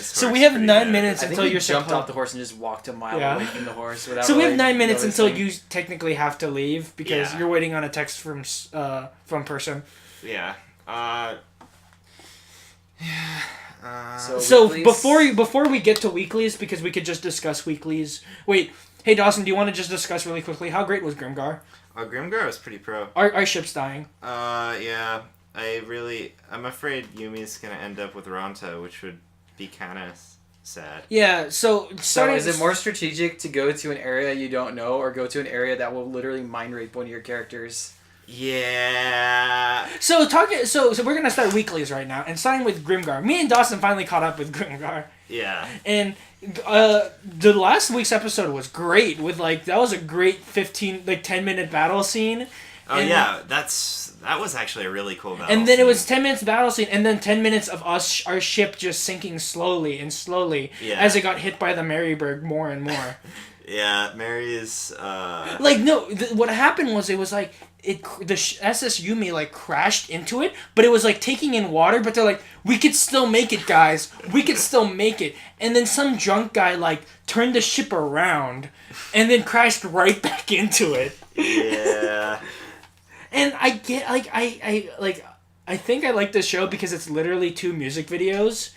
this horse. So we have pretty 9 good. minutes I think until we you're jumped off the horse and just walked a mile away from the horse without. So we have really 9 minutes until noticing. you technically have to leave because Yeah. you're waiting on a text from person. Yeah. So weeklies? before we get to weeklies, because we could just discuss weeklies. Wait, hey Dawson, do you want to just discuss really quickly how great was Grimgar? Grimgar was pretty pro. Our ship's dying. Yeah. I'm afraid Yumi's gonna end up with Ranta, which would be kind of sad. Yeah. So is it more strategic to go to an area you don't know, or go to an area that will literally mind rape one of your characters? Yeah. So we're gonna start weeklies right now, and starting with Grimgar. Me and Dawson finally caught up with Grimgar. Yeah. And the last week's episode was great. That was a great 10-minute battle scene. Oh and, yeah, that was actually a really cool battle. And then scene. it was 10 minutes battle scene, and then 10 minutes of our ship just sinking slowly as it got hit by the Maryburg more and more. Yeah, Mary's. What happened was the SS Yumi crashed into it, but it was taking in water. But they're like, we could still make it, guys. We could still make it. And then some drunk guy turned the ship around, and then crashed right back into it. Yeah. And I get I think I like this show because it's literally 2 music videos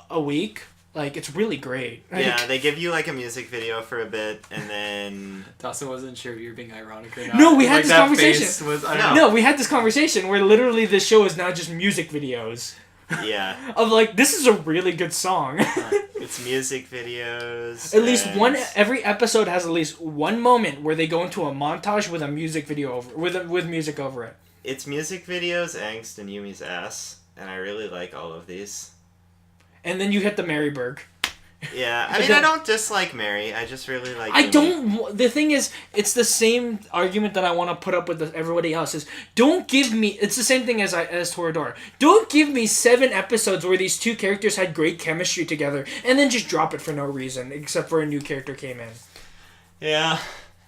a week. It's really great. Yeah, they give you a music video for a bit, and then Dawson wasn't sure if you were being ironic or not. No, we had this that conversation. face was, No, we had this conversation where literally this show is now just music videos. yeah, Of this is a really good song. it's music videos. At least every episode has at least one moment where they go into a montage with a music video with music over it. It's music videos, angst, and Yumi's ass, and I really like all of these. And then you hit the Maryburg. Yeah, I mean, I don't dislike Mary. I just really like Yumi. The thing is, it's the same argument that I want to put up with everybody else. Is don't give me. It's the same thing as Toradora. Don't give me 7 episodes where these 2 characters had great chemistry together, and then just drop it for no reason, except for a new character came in. Yeah,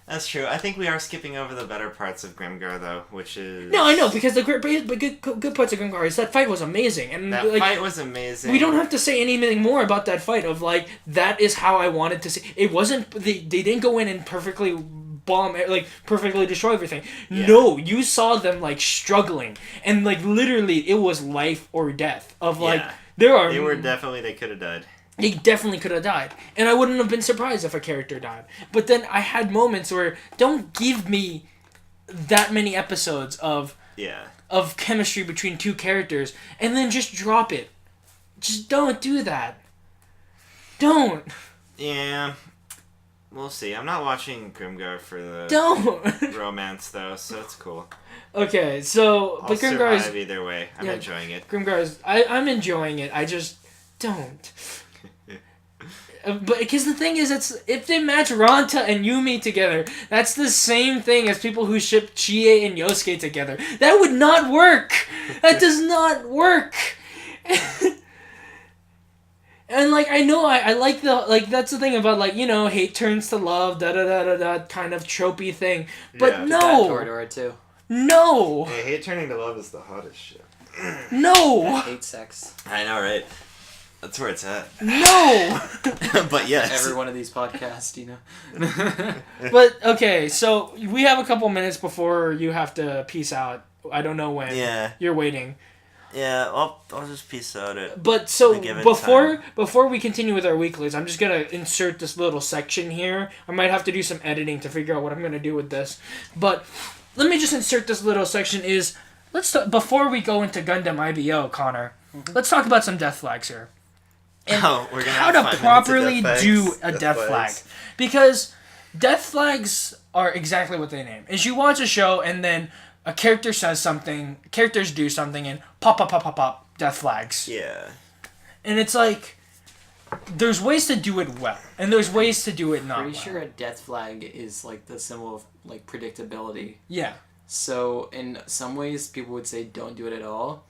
that's true. I think we are skipping over the better parts of Grimgar, though, which is... No, I know, because the good parts of Grimgar is that fight was amazing. And that fight was amazing. We don't have to say anything more about that fight of, that is how I wanted to see... It wasn't... They didn't go in and perfectly bomb, perfectly destroy everything. Yeah. No, you saw them, struggling. And, literally, it was life or death. Of, They could have died. He definitely could have died. And I wouldn't have been surprised if a character died. But then I had moments where, don't give me that many episodes of chemistry between 2 characters, and then just drop it. Just don't do that. Don't. Yeah. We'll see. I'm not watching Grimgar for the romance, though, so it's cool. Okay, so... I'll survive either way. I'm enjoying it. Grimgar I'm enjoying it. I just don't. But because the thing is, if they match Ranta and Yumi together, that's the same thing as people who ship Chie and Yosuke together. That would not work. That does not work. And I know I like that's the thing about hate turns to love, kind of tropey thing. But no. Toradora too. No. Hey, hate turning to love is the hottest shit. No. I hate sex. I know, right? That's where it's at. No! But yes. Every one of these podcasts, But, okay, so we have a couple minutes before you have to peace out. I don't know when. Yeah. You're waiting. Yeah, I'll just peace out it. But, so, before we continue with our weeklies, I'm just going to insert this little section here. I might have to do some editing to figure out what I'm going to do with this. But, let me just insert this little section before we go into Gundam IBO, Connor, let's talk about some death flags here. And we're gonna how to properly do a death flag. Because death flags are exactly what they name. Is you watch a show and then a character says something, characters do something, and pop, death flags. Yeah. And it's there's ways to do it well, and there's ways to do it not well. Pretty sure a death flag is the symbol of Yeah. predictability. So in some ways, people would say don't do it at all.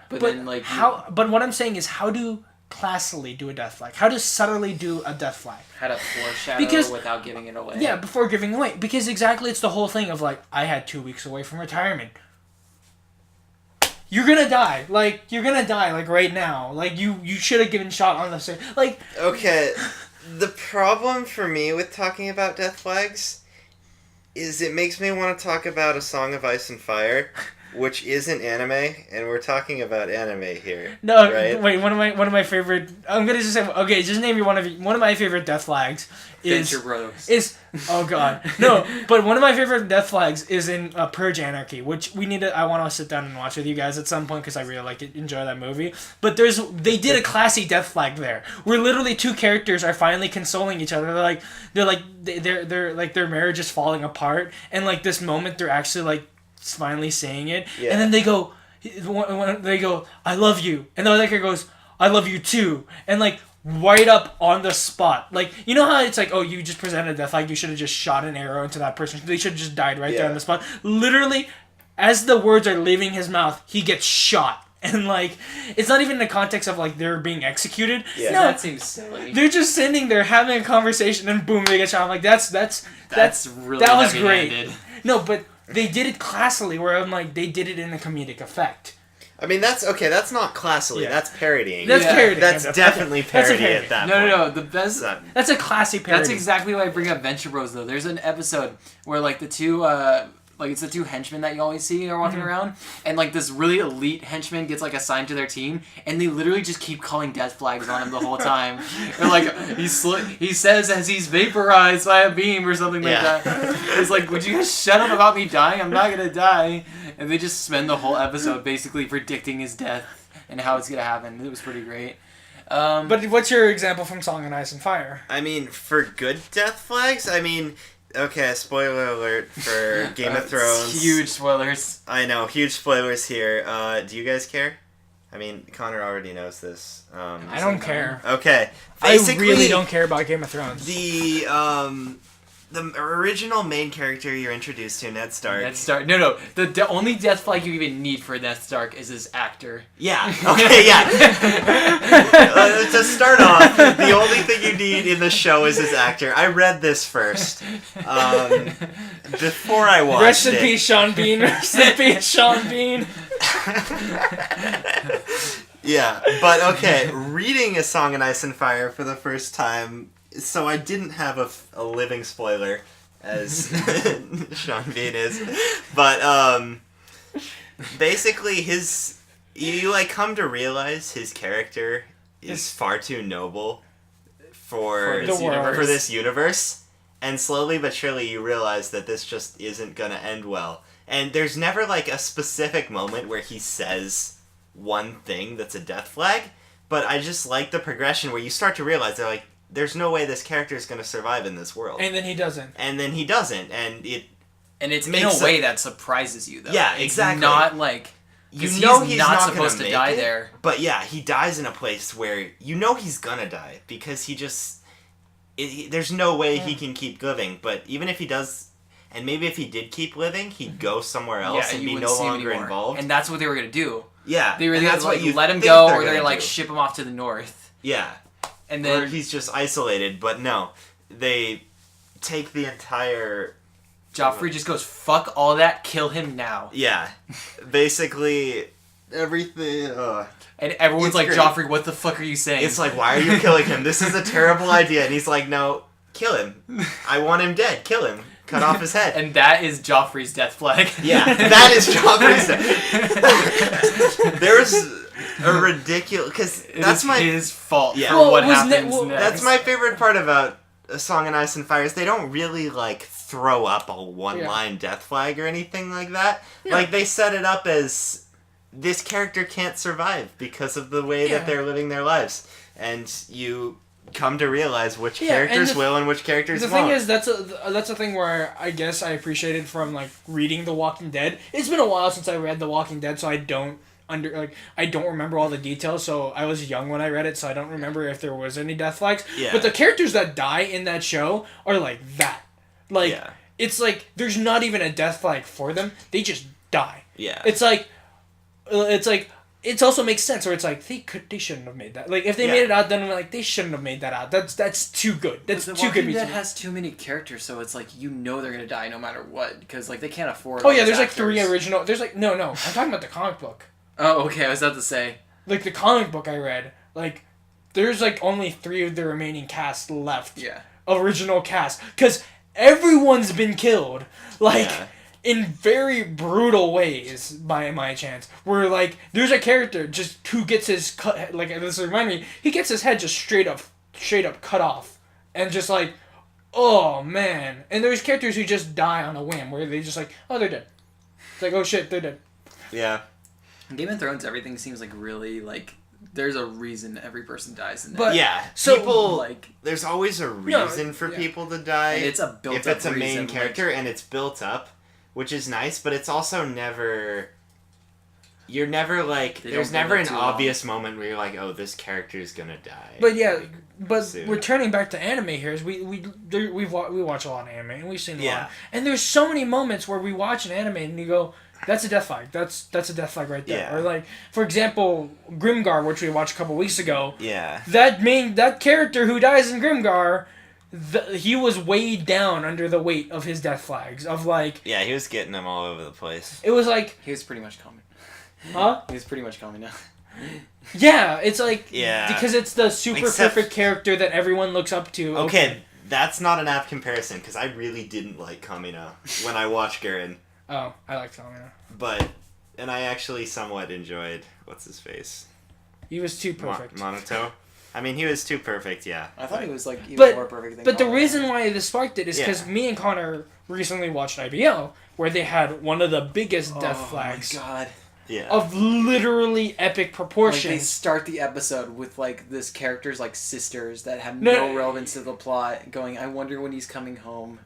But then But what I'm saying is how to classily do a death flag. How to subtly do a death flag. How to foreshadow without giving it away. Yeah, before giving away. Because exactly it's the whole thing of I had 2 weeks away from retirement. you're gonna die. Like, you're gonna die, like, right now. Like, you should have given shot on the same. Like... Okay, the problem for me with talking about death flags is it makes me want to talk about A Song of Ice and Fire, which isn't anime, and we're talking about anime here. No, right? wait. One of my favorite. I'm gonna just say. Okay, just name me one of my favorite death flags. Venture Bros. Oh god, no! But one of my favorite death flags is in Purge Anarchy, which I want to sit down and watch with you guys at some point because I really enjoy that movie. But they did a classy death flag there, where literally two characters are finally consoling each other. They're like their marriage is falling apart, and like this moment they're actually like finally saying it, and then they go, "I love you," and the other guy goes, "I love you too," and like. Right up on the spot. Like, you know how it's like, oh, you just presented a death flag, you should have just shot an arrow into that person. They should have just died right there on the spot. Literally, as the words are leaving his mouth, he gets shot. And, like, it's not even in the context of, like, they're being executed. Yeah, no, that seems silly. They're just sitting there having a conversation, and boom, they get shot. I'm like, that's really that was heavy-handed. great. No, but they did it classily, where I'm like, they did it in a comedic effect. I mean, that's not classily. That's parodying. That's parodying. That's definitely parody at that point. No. The best. That's a classy parody. That's exactly why I bring up Venture Bros. Though there's an episode where like the two, it's the two henchmen that you always see are walking around, and like this really elite henchman gets like assigned to their team, and they literally just keep calling death flags on him the whole time. And like he says as he's vaporized by a beam or something like that. It's like, would you guys shut up about me dying? I'm not gonna die. And they just spend the whole episode basically predicting his death and how it's gonna happen. It was pretty great. But what's your example from Song of Ice and Fire? I mean, for good death flags, okay, spoiler alert for Game of Thrones. Huge spoilers. I know, huge spoilers here. Do you guys care? I mean, Connor already knows this. I don't care. Okay. I really don't care about Game of Thrones. The original main character you're introduced to, Ned Stark. No. The only death flag you even need for Ned Stark is his actor. Yeah. Okay, yeah. To start off, the only thing you need in the show is his actor. I read this first. Before I watched Rest in peace, Sean Bean. Rest in peace, Sean Bean. Yeah, but okay, reading A Song of Ice and Fire for the first time... So I didn't have a living spoiler, as Sean Bean is, but basically you like come to realize his character is far too noble for this universe, and slowly but surely you realize that this just isn't gonna end well. And there's never like a specific moment where he says one thing that's a death flag, but I just like the progression where you start to realize they're like, there's no way this character is going to survive in this world. And then he doesn't. And it's in a way that surprises you, though. Yeah, exactly. It's not like... You know he's not supposed to die there. But yeah, he dies in a place where you know he's gonna die. Because he just... there's no way he can keep living. But even if he does... And maybe if he did keep living, he'd go somewhere else and be no longer involved. And that's what they were going to do. Yeah. They were going to let him go, or they're going to ship him off to the north. Yeah. And then, or he's just isolated, but no. They take the entire... Joffrey just goes, fuck all that, kill him now. Yeah. Basically, everything... And everyone's like, great. Joffrey, what the fuck are you saying? It's like, why are you killing him? This is a terrible idea. And he's like, no, kill him. I want him dead. Kill him. Cut off his head. And that is Joffrey's death flag. Yeah, that is Joffrey's death. There's... a ridiculous... Because that's his fault for well, what happens next. That's my favorite part about A Song of Ice and Fire is they don't really, like, throw up a one-line death flag or anything like that. Yeah. Like, they set it up as this character can't survive because of the way that they're living their lives. And you come to realize which characters will and which characters won't. The thing is, that's a thing where I guess I appreciated from, like, reading The Walking Dead. It's been a while since I read The Walking Dead, so I don't remember all the details, so I was young when I read it, so I don't remember if there was any death flags. Yeah. But the characters that die in that show are like that. Like, it's like, there's not even a death flag for them. They just die. Yeah. It's like, it also makes sense, where it's like, they shouldn't have made that. Like, if they made it out, then we're like, they shouldn't have made that out. That's too good. That's too good. The Walking Dead has too many characters, so it's like, you know they're gonna die no matter what, because, like, they can't afford there's actors. Like 3 original, there's like, no, I'm talking about the comic book. Oh, okay. I was about to say. Like, the comic book I read, like, there's, like, only 3 of the remaining cast left. Yeah. Original cast. Because everyone's been killed. Like, in very brutal ways, by my chance. Where, like, there's a character just who gets his cut, like, this reminded me, he gets his head just straight up cut off. And just, like, oh, man. And there's characters who just die on a whim, where they just, like, oh, they're dead. It's like, oh, shit, they're dead. Yeah. In Game of Thrones, everything seems like really, like, there's a reason every person dies in that. But yeah, so, people, like, there's always a reason for people to die. And it's a built-up if it's a main reason, character like, and it's built up, which is nice, but it's also never... You're never, like... There's never an obvious moment where you're like, oh, this character is gonna die. But yeah, like, but soon. returning back to anime here is we watch a lot of anime and we've seen a lot. Yeah. And there's so many moments where we watch an anime and you go, that's a death flag. That's a death flag right there. Yeah. Or like, for example, Grimgar, which we watched a couple weeks ago. Yeah. That character who dies in Grimgar, he was weighed down under the weight of his death flags. Of like, Yeah, he was getting them all over the place. it was like, he was pretty much common. huh? He was pretty much common now. Yeah, it's like, Yeah. because it's the super Except- perfect character that everyone looks up to. Okay, that's not an apt comparison, because I really didn't like Kamina when I watched Gurren. Oh, I like Kamina. And I actually somewhat enjoyed, what's his face? He was too perfect. Monoto? I mean, he was too perfect, yeah. I thought he was, like, even But- more perfect than But the Colin. reason why this sparked it is because me and Connor recently watched IBL, where they had one of the biggest death flags Oh, my God. Yeah. of literally epic Like, proportions. they start the episode with, like, this character's, like, sisters that have No. no relevance to the plot, going, I wonder when he's coming home.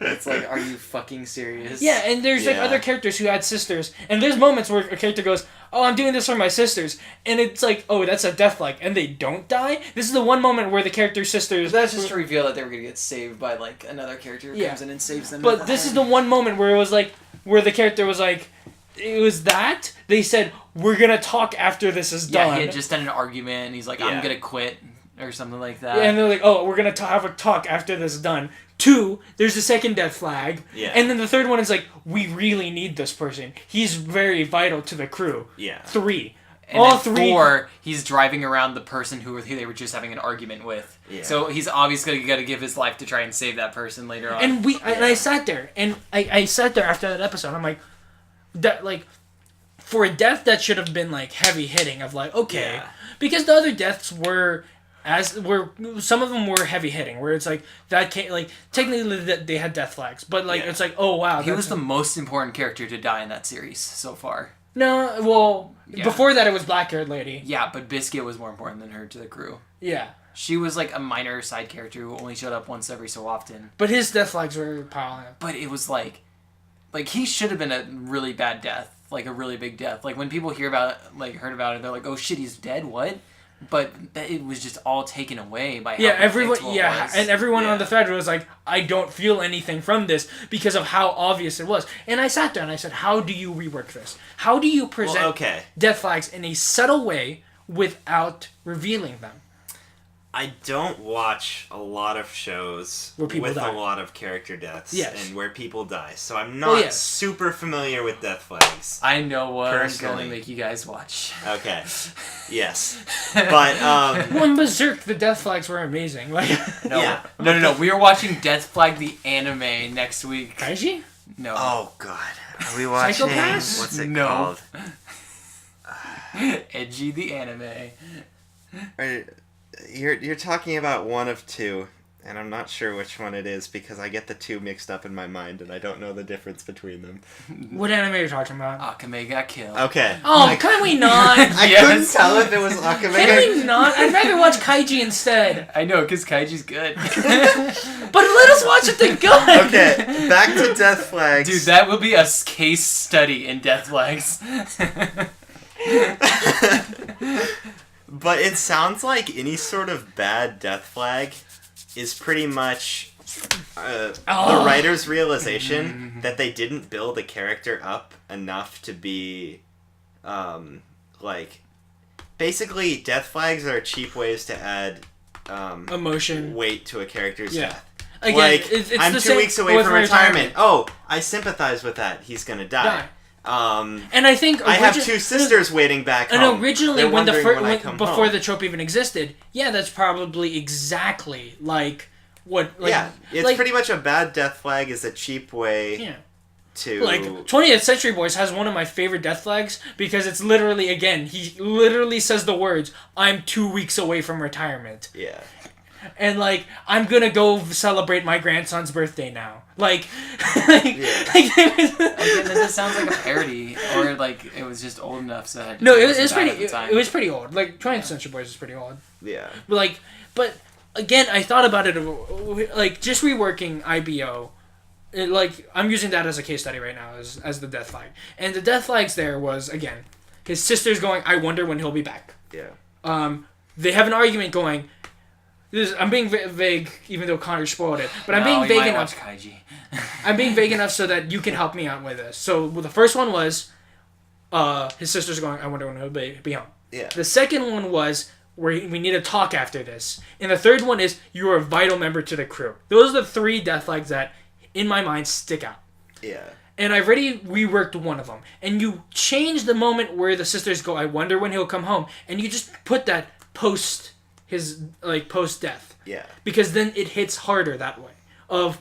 It's like, are you fucking serious? Yeah, and there's like Yeah. other characters who had sisters, and there's moments where a character goes, "Oh, I'm doing this for my sisters," and it's like, "Oh, that's a death flag," and they don't die. This is the one moment where the character's sisters. That's just to reveal that they were gonna get saved by, like, another character who Yeah. comes in and saves them. But this is the one moment where it was like, where the character was like, it was that they said, "We're gonna talk after this is Yeah, done." he had just done an argument, and he's like, Yeah. I'm gonna quit, or something like that. Yeah, and they're like, "Oh, we're gonna have a talk after this is done." 2, there's a second death flag. Yeah. And then the third one is like, we really need this person. He's very vital to the crew. Yeah. 3. And all then 3. 4, he's driving around the person who they were just having an argument with. Yeah. So he's obviously got to give his life to try and save that person later on. And I sat there, and I sat there after that episode. I'm like, that like, for a death that should have been like heavy hitting of like, okay, Yeah. because the other deaths were some of them were heavy hitting, where it's like that can't like technically they had death flags, but like Yeah. it's like, oh wow, he was the most important character to die in that series so far. no, well, Yeah. before that it was black-haired lady. Yeah, but Biscuit was more important than her to the crew. Yeah, She was like a minor side character who only showed up once every so often. but his death flags were piling up. But it was like he should have been a really bad death, like a really big death. Like when people heard about it, they're like, "Oh shit, he's dead." What? But it was just all taken away by how Everyone, predictable it was. and everyone Yeah. on the thread was like, I don't feel anything from this because of how obvious it was. And I sat there and I said, how do you rework this? How do you present Well, okay. death flags in a subtle way without revealing them? I don't watch a lot of shows Where people with die. a lot of character deaths Yes. and where people die, so I'm not yes. super familiar with death flags. I know what I'm Personally. going to make you guys watch. Okay. Yes. But, Well, in Berserk, the death flags were amazing. Like, No, Yeah. no. We are watching Death Flag the anime next week. Kaiji? No. oh god. Are we watching... Psychopaths? What's it No. called? Edgy the anime. You're talking about one of two, and I'm not sure which one it is because I get the two mixed up in my mind and I don't know the difference between them. What anime are you talking about? Akame got killed. Okay. Oh, can we not? I Yes. couldn't tell if it was Akame. Can we not? I'd rather watch Kaiji instead. I know, because Kaiji's good. But let us watch it then go. Okay, back to Death Flags. Dude, that will be a case study in Death Flags. But it sounds like any sort of bad death flag is pretty much the writer's realization that they didn't build a character up enough to be, basically death flags are cheap ways to add Emotion. weight to a character's Yeah. death. Again, Like, it's I'm the 2 same weeks away with from retirement. Oh, I sympathize with that. He's gonna die. And I think I have two sisters waiting back home. And originally, They're when before home. the trope even existed, yeah, that's probably exactly like what. Like, yeah, it's like, pretty much a bad death flag is a cheap way. Yeah. To... Like 20th Century Boys has one of my favorite death flags because it's literally, again, he literally says the words, "I'm 2 weeks away from retirement." Yeah. And like, I'm gonna go celebrate my grandson's birthday now. Like, Again, this sounds like a parody, or like it was just old enough so. No, it was pretty. It was pretty old. Like 20th Century Boys is pretty old. Yeah. But again, I thought about it like just reworking IBO. I'm using that as a case study right now as the death flag, and the death flags there was again, his sister's going, "I wonder when he'll be back." Yeah. They have an argument going. I'm being vague, even though Connor spoiled it. But I'm being vague enough. I'm being vague enough so that you can help me out with this. So the first one was, his sister's going, "I wonder when he'll be home." Yeah. The second one was, where we need to talk after this. And the third one is, "You are a vital member to the crew." Those are the three death flags that, in my mind, stick out. Yeah. And I've already reworked one of them. And you change the moment where the sisters go, "I wonder when he'll come home." And you just put that post death. Yeah. Because then it hits harder that way. Well,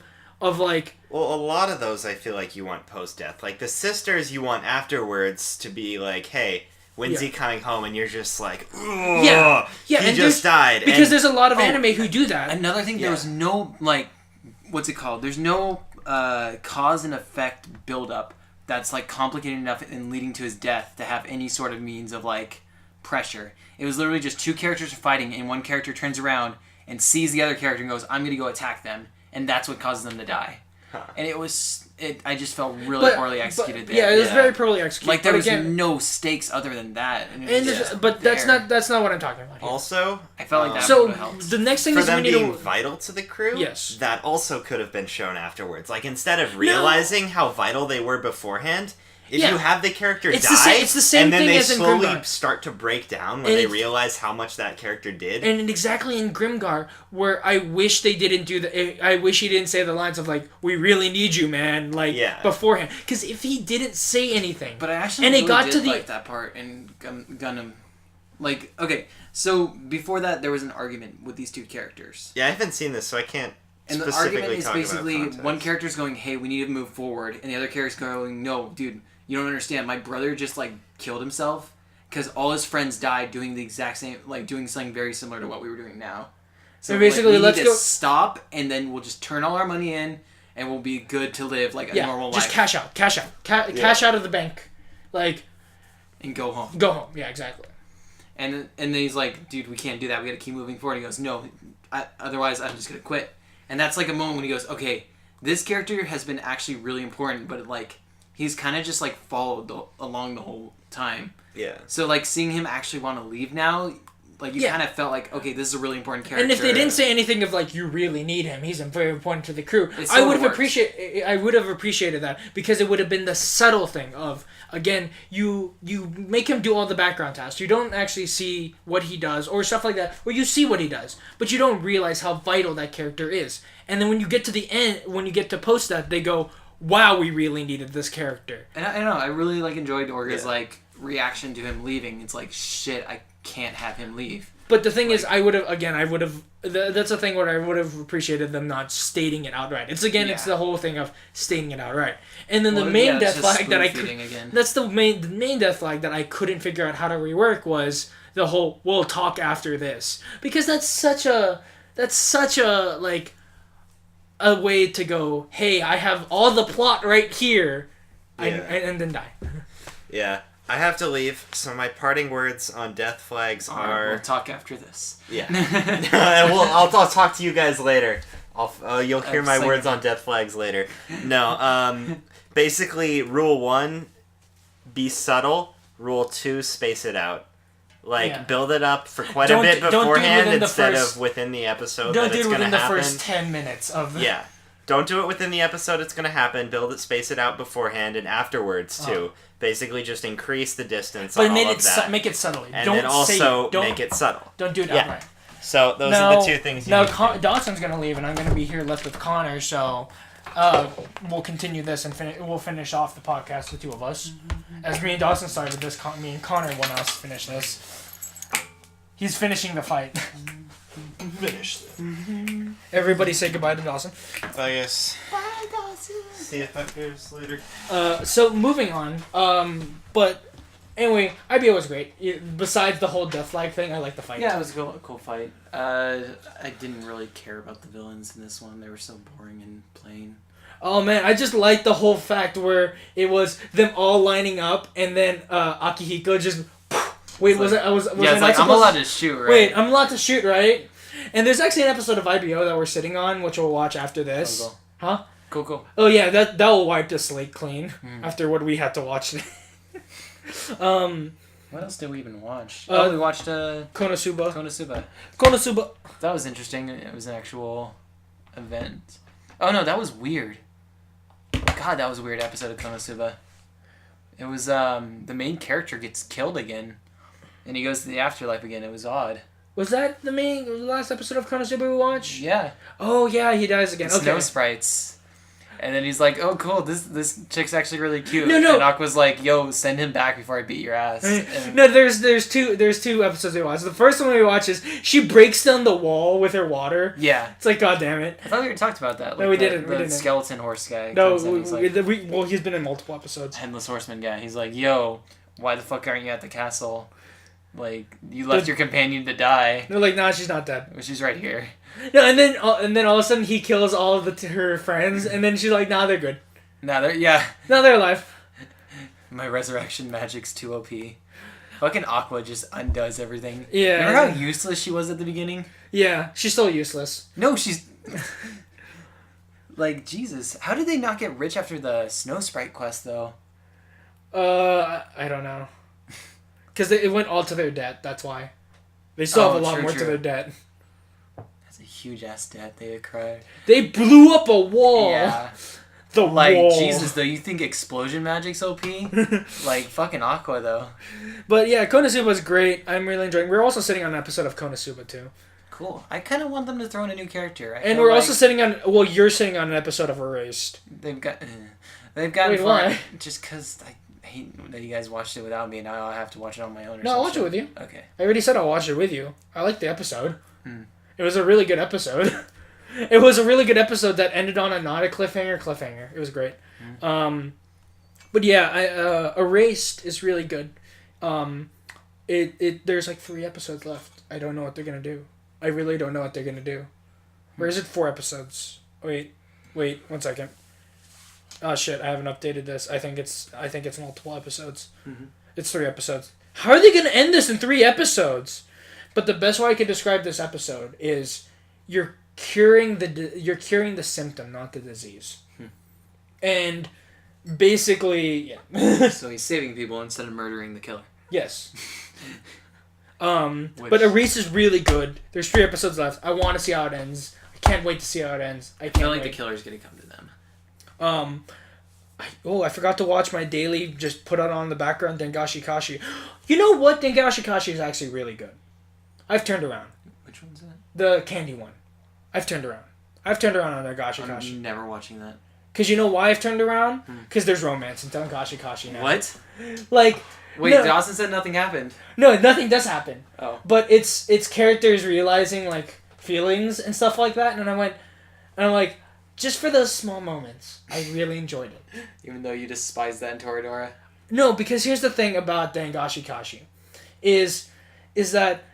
a lot of those I feel like you want post death. Like the sisters you want afterwards to be like, "Hey, when's he coming home?" And you're just like, "Ugh, yeah, he just died." Because there's a lot of anime who do that. Another thing, there was no what's it called? There's no cause and effect buildup that's like complicated enough and leading to his death to have any sort of means of like pressure. It was literally just two characters are fighting, and one character turns around and sees the other character and goes, "I'm gonna go attack them," and that's what causes them to die. And I just felt really poorly executed there. Yeah, it was very poorly executed. Like there was no stakes other than that. But that's not what I'm talking about here. Also, I felt like that would have helped. The next thing for is them we need being to vital to the crew. Yes, that also could have been shown afterwards. Like instead of realizing how vital they were beforehand. If you have the character die, it's the same and then thing they as in slowly Grimgar. Start to break down when they realize how much that character did. And exactly in Grimgar, where I wish they didn't do the. I wish he didn't say the lines of like, "We really need you, man," beforehand. Because if he didn't say anything, but I actually did like that part in Gundam. Like, okay, so before that, there was an argument with these two characters. Yeah, I haven't seen this, so I can't. And the argument is basically one character's going, "Hey, we need to move forward," and the other character's going, "No, dude. You don't understand. My brother just like killed himself because all his friends died doing the exact same, like doing something very similar to what we were doing now. So basically, let's go stop, and then we'll just turn all our money in, and we'll be good to live like a normal life. Just cash out, cash out of the bank, and go home. Go home. Yeah, exactly. And then he's like, "Dude, we can't do that. We got to keep moving forward." He goes, "No, otherwise I'm just gonna quit." And that's like a moment when he goes, "Okay, this character has been actually really important, but he's kind of just like followed along the whole time." Yeah. So like seeing him actually want to leave now, like you kind of felt like, okay, this is a really important character. And if they didn't say anything of like, "You really need him. He's very important to the crew," I would have appreciated that because it would have been the subtle thing of, again, you make him do all the background tasks. You don't actually see what he does or stuff like that, or you see what he does, but you don't realize how vital that character is. And then when you get to the end, when you get to post that, they go, "Wow, we really needed this character." And I don't know, I really enjoyed Orga's reaction to him leaving. It's like, shit, I can't have him leave. But the thing is, that's a thing where I would have appreciated them not stating it outright. It's the whole thing of stating it outright. And then the main death flag that the main death flag that I couldn't figure out how to rework was the whole, "We'll talk after this," because that's such a a way to go, "Hey, I have all the plot right here," and then die. Yeah. I have to leave, so my parting words on death flags are... We'll talk after this. Yeah. I'll talk to you guys later. You'll hear my words on death flags later. No, basically, rule 1, be subtle. Rule 2, space it out. Build it up for quite a bit beforehand instead of within the episode that it's going to happen. Don't do it within the first 10 minutes of the... Yeah. Don't do it within the episode it's going to happen. Build it, space it out beforehand and afterwards, too. Basically, just increase the distance on all of that. Make it subtly. And then also make it subtle. Don't do it outright. So those are the two things you need to do. Dawson's going to leave, and I'm going to be here left with Connor, so we'll continue this and we'll finish off the podcast, the two of us. As me and Dawson started this, me and Connor want us to finish this. He's finishing the fight. Finish. Everybody say goodbye to Dawson. Bye, guys. Bye, Dawson. See you fuckers later. So moving on. But anyway, IBO was great. Besides the whole death flag thing, I like the fight. Yeah, it was a cool fight. I didn't really care about the villains in this one. They were so boring and plain. Oh man, I just liked the whole fact where it was them all lining up and then Akihiko just. Wait, was I not I'm allowed to shoot, right? Wait, I'm allowed to shoot, right? And there's actually an episode of IBO that we're sitting on, which we'll watch after this. Cool. Huh? Cool. Oh yeah, that will wipe the slate clean after what we had to watch. What else did we even watch? We watched Konosuba. Konosuba. That was interesting. It was an actual event. Oh no, that was weird. God, that was a weird episode of Konosuba. It was the main character gets killed again, and he goes to the afterlife again. It was odd. Was that the last episode of Konosuba we watched? Yeah. Oh yeah, he dies again. The okay. Snow sprites. And then he's like, "Oh, cool! This chick's actually really cute." No. And Aqua's like, "Yo, send him back before I beat your ass." And No, there's two episodes we watched. The first one we watch is she breaks down the wall with her water. yeah, It's like, God damn it. I thought we already talked about that. Like No, we the, didn't. The We didn't. skeleton horse guy. No, comes in, he's like, well, he's been in multiple episodes. Headless Horseman guy. He's like, "Yo, why the fuck aren't you at the castle? Like, you left your companion to die." They're like, nah, she's not dead. She's right here. No, and then all of a sudden he kills all of her friends, and then she's like, nah, they're good. Now they're alive. My resurrection magic's too OP. Fucking Aqua just undoes everything. Yeah. Remember how useless she was at the beginning? Yeah, she's still useless. No, she's... like, Jesus. How did they not get rich after the Snow Sprite quest, though? I don't know. Because it went all to their debt, that's why. They still have a lot more to their debt. That's a huge-ass debt, they cry. They blew up a wall! Yeah. The like, wall. Jesus, though, you think explosion magic's OP? Like, fucking Aqua, though. But yeah, Konosuba was great. I'm really enjoying. We're also sitting on an episode of Konosuba too. Cool. I kind of want them to throw in a new character. And we're also sitting on. Well, you're sitting on an episode of Erased. They've gotten Wait, far. why? Just because I hate that you guys watched it without me, and now I have to watch it on my own. Or No, I'll watch it with you. Okay. I already said I'll watch it with you. I liked the episode. It was a really good episode. It was a really good episode that ended on not a cliffhanger. It was great. But yeah, Erased is really good. There's like 3 episodes left. I don't know what they're gonna do. I really don't know what they're gonna do. Or is it 4 episodes? Wait, 1 second. Oh shit, I haven't updated this. I think it's multiple episodes. It's 3 episodes. How are they gonna end this in 3 episodes? But the best way I could describe this episode is you're curing the symptom, not the disease. And basically, yeah. So he's saving people instead of murdering the killer. Yes. But Erase is really good. There's 3 episodes left. I want to see how it ends. I can't wait to see how it ends. I feel like the killer's gonna come to them. I forgot to watch my daily, just put it on the background, Dengashi Kashi. You know what? Dengashi Kashi is actually really good. I've turned around. Which one's that? The candy one. I've turned around. on Dengashi Kashi. I'm never watching that. Because you know why I've turned around? Because there's romance in Dengashi Kashi now. What? Like... Wait, no, Dawson said nothing happened. No, nothing does happen. Oh. But it's characters realizing, like, feelings and stuff like that, and I'm like, just for those small moments, I really enjoyed it. Even though you despise that in Toradora? No, because here's the thing about Dengashi Kashi, is that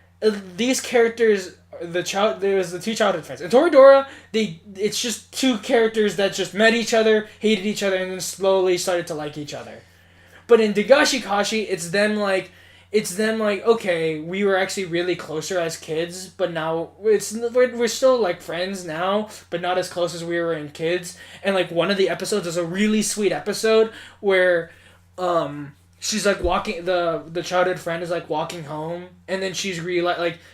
these characters, there's the 2 childhood friends. In Toradora, it's just 2 characters that just met each other, hated each other, and then slowly started to like each other. But in Dengashi Kashi, it's them like, okay, we were actually really closer as kids, but now we're still like friends now, but not as close as we were in kids. And like one of the episodes is a really sweet episode where she's like walking, the childhood friend is like walking home, and then she's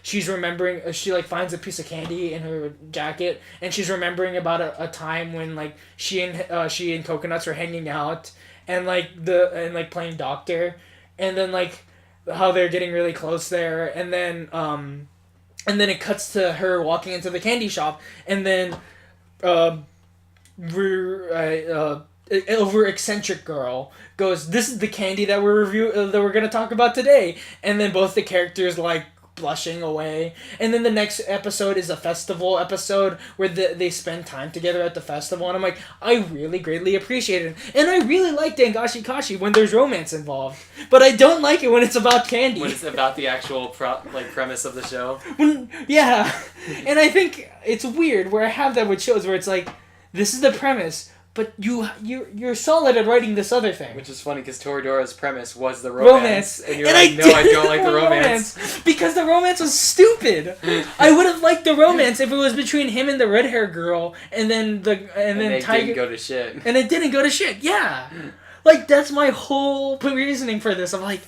she's remembering, she like finds a piece of candy in her jacket, and she's remembering about a time when like she and Coconuts were hanging out and playing doctor, and then like how they're getting really close there, and then it cuts to her walking into the candy shop, and then over eccentric girl goes, "This is the candy that we're gonna talk about today," and then both the characters like blushing away, and then the next episode is a festival episode where they spend time together at the festival, and I'm like, I really greatly appreciate it, and I really like Dengashi Kashi when there's romance involved, but I don't like it when it's about candy. When it's about the actual premise of the show. Yeah, and I think it's weird where I have that with shows where it's like, this is the premise, but you're solid at writing this other thing. Which is funny because Toradora's premise was the romance. And you're like, no, I don't like the romance. Because the romance was stupid. I would have liked the romance if it was between him and the red hair girl, and then they Tiger didn't go to shit. And it didn't go to shit. Yeah, like that's my whole reasoning for this. I'm like,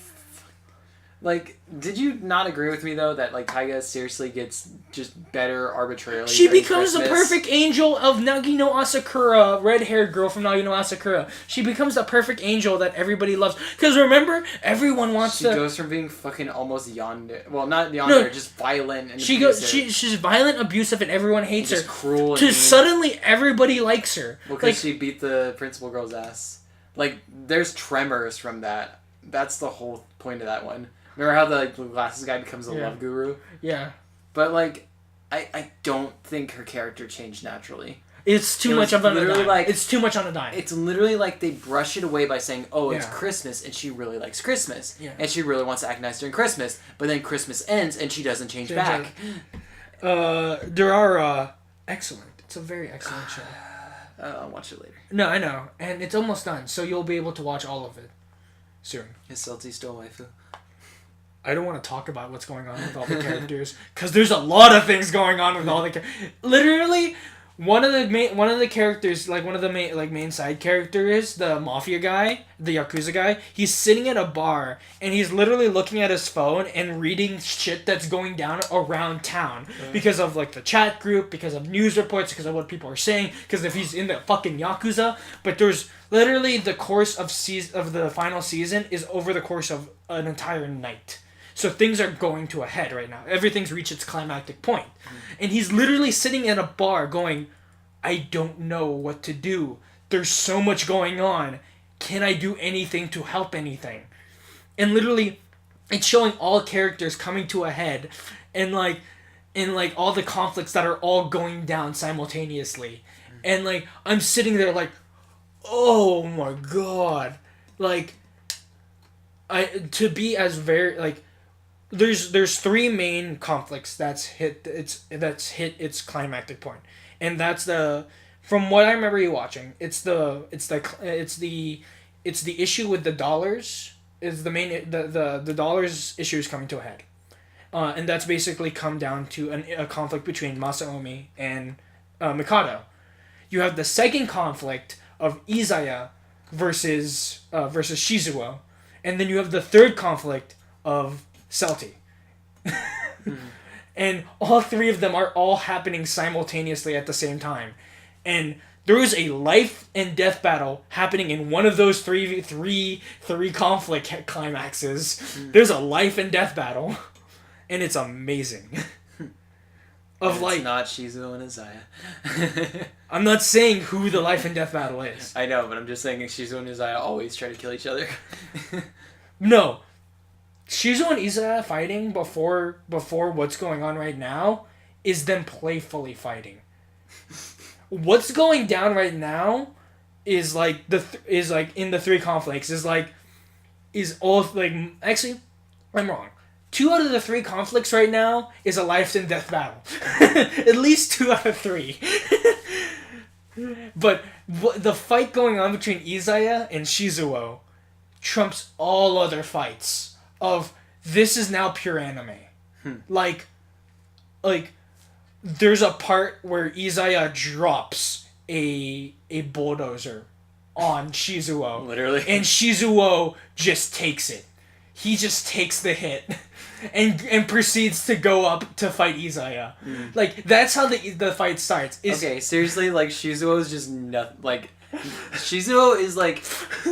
did you not agree with me though that like Taiga seriously gets just better arbitrarily? She becomes Christmas? the perfect angel of Nagi no Asakura, red-haired girl from Nagi no Asakura. She becomes the perfect angel that everybody loves. Because remember, everyone wants She goes from being fucking almost yandere. Well, not yandere, just violent and abusive. She's violent, abusive, and everyone hates her. Cruel. To suddenly everybody likes her. Well, because she beat the principal girl's ass. Like, there's tremors from that. That's the whole point of that one. Remember how the glasses guy becomes a love guru? Yeah. But, like, I don't think her character changed naturally. It's too much on a dime. Like, it's too much on a dime. It's literally like they brush it away by saying, oh, it's Christmas, and she really likes Christmas. Yeah. And she really wants to act nice during Christmas. But then Christmas ends, and she doesn't change back. Durarara, excellent. It's a very excellent show. I'll watch it later. No, I know. And it's almost done, so you'll be able to watch all of it soon. Is Celti still waifu? I don't want to talk about what's going on with all the characters because there's a lot of things going on with all the literally one of the characters, like one of the main side characters, the mafia guy, the yakuza guy, he's sitting at a bar and he's literally looking at his phone and reading shit that's going down around town because of like the chat group, because of news reports, because of what people are saying, because if he's in the fucking yakuza. But there's literally the course of the final season is over the course of an entire night. So things are going to a head right now. Everything's reached its climactic point. And he's literally sitting in a bar going, I don't know what to do. There's so much going on. Can I do anything to help anything? And literally, it's showing all characters coming to a head. And like all the conflicts that are all going down simultaneously. And like, I'm sitting there like, oh my god. Like, there's three main conflicts that's hit its climactic point, and that's from what I remember you watching, it's the issue with the dollars is the main the dollars issue is coming to a head, and that's basically come down to a conflict between Masaomi and Mikado. You have the second conflict of Izaya versus Shizuo, and then you have the third conflict of Celti. And all three of them are all happening simultaneously at the same time. And there is a life and death battle happening in one of those three conflict climaxes. There's a life and death battle. And it's amazing. It's not Shizuo and Izaya. I'm not saying who the life and death battle is. I know, but I'm just saying Shizuo and Izaya always try to kill each other. No. Shizuo and Izaya fighting before what's going on right now is them playfully fighting. What's going down right now is like in the three conflicts actually I'm wrong. 2 out of the 3 conflicts right now is a life and death battle. At least 2 out of 3. But the fight going on between Izaya and Shizuo trumps all other fights of this is now pure anime. Like there's a part where Izaya drops a bulldozer on Shizuo. Literally. And Shizuo just takes it. He just takes the hit and proceeds to go up to fight Izaya. Like, that's how the fight starts. Okay, seriously, like, Shizuo is just Shizuo is, like,